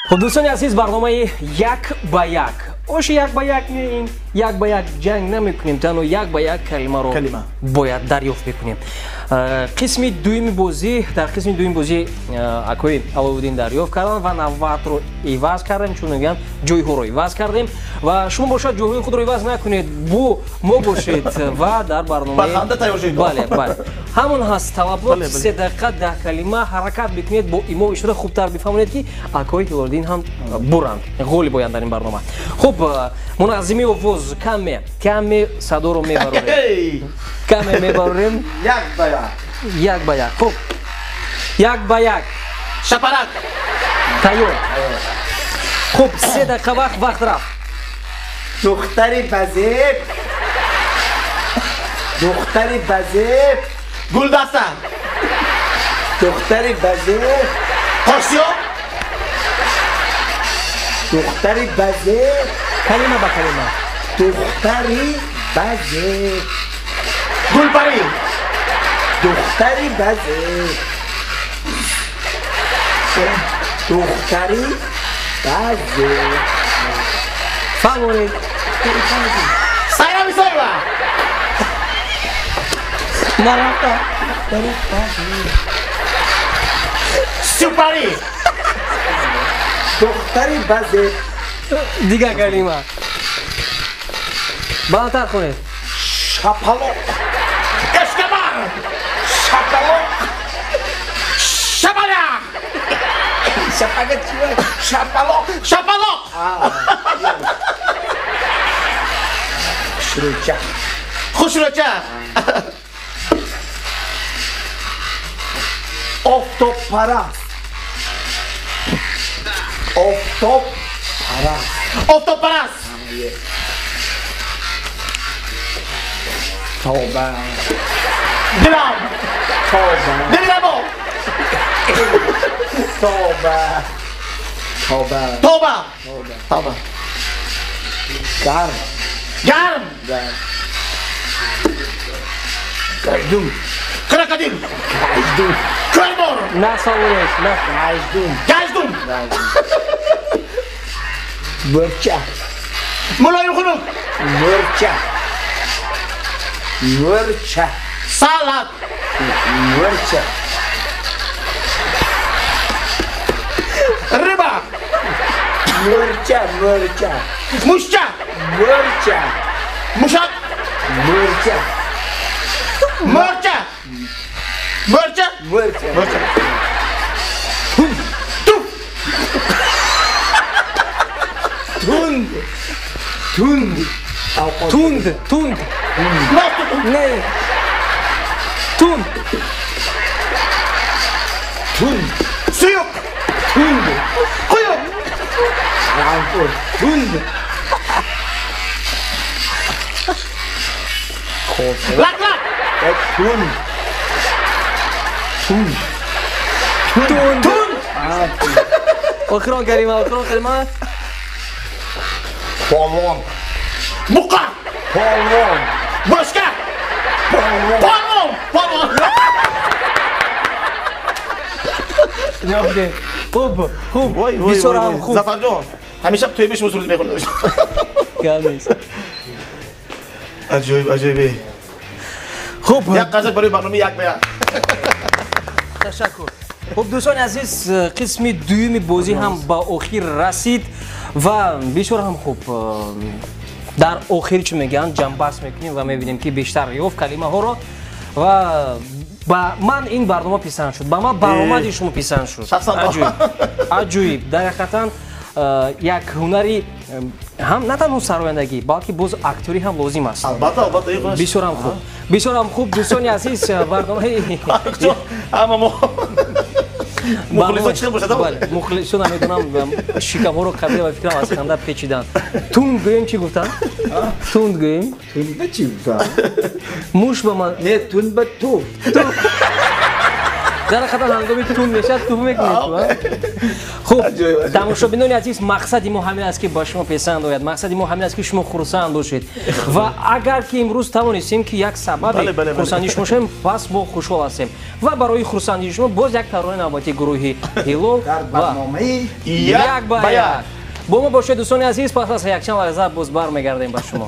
خب دوستان عزیز برنامه یک به یک اوش یک به یک میریم یک به یک جنگ نمیکنیم تنها یک به یک کلمه رو باید دریافت بکنیم قسم دوم بازی در قسم دوم بازی اکوی علاودین دریافت کردن و نوبت رو عوض کردیم چون میگن جای ها رو عوض کردیم و شما باشد جای خود رو عوض نکنید بو ما باشید و در برنامه بله همون هست طلبات 3 دقیقه 10 کلمه حرکت بکنید با ایما اشاره خوبتر بفهمید که اکوی علاودین هم برند غولی باید در این برنامه. خب منظمی آواز کمی صدا رو میبریم کمی میبریم یک به یک خب یک به یک شپرک تیار خب 3 دقیقه وقت رفت دختری بزیب گلدسته دختری بزیب قاشیو دختری بزیب کلمه با کلمه دختری بزیب گلپری دختری بزیب دختری بزیب فهمونید سایرا میسایرا مرافتا سوپری دختری بزیب دیگه کلمه بالاتر کنید شپلوک اشکبار شپلوک شپلک شپلک چیه؟ شپلوک خوشروچه آفتاب پرست توبه دلم دلمو توبه گرم گردون کرکدین کرمور نه سوالش نه گجدون برچه ملایم خنوک مرچه سالاد مرچه ربا مرچه مشچه مشک مرچه توند نه توند سیوک قیوک توند لک توند آخران کلمه پالوان بقا بشکه پالوان خوب بسیار هم خوب زفر جان همیشه توی بهش مسئول میخونده عجیبه خوب یک قصد برای برنامه یک بیان تشکر. خب دوستان عزیز قسم دوم بازی هم با آخر رسید و بسیار هم خوب در آخر چی میگن جنبست میکنیم و میبینیم که بیشتر یافت کلمه ها رو و با من این برنامه پسند شد با من برنامه شما پسند شد عجیب در حقیقتا یک هنری هم نه تنها سرایندگی بلکه باز اکتوری هم لازم است. البته بسیار هم خوب دوستان عزیز برنامه اما مخلصان چطور باشد؟ مخلصان نمیدونم شکم ها رو قبیل و فکرم از خنده پیچیدن. توند گویم چی گفتن؟ توند گویم؟ توند چی گفتن؟ موش به من نه توند به تو зара қадар ҳангоми тун мешад ту мекунед. хуб тамошобинони азиз, мақсади мо ҳамин аст ки ба шумо писанд ояд, мақсади мо ҳамин аст ки шумо хурсанд бошед ва агар ки имрӯз тавонистем ки як сабаби хурсандии шумо шавем, пас мо хушҳол ҳастем ва барои хурсандии шумо боз як таронаи навбати гурӯҳи ҳилол ва як ба як бо мо бошед. дӯстони азиз, пас аз якчанд лаҳза боз бармегардем ба шумо.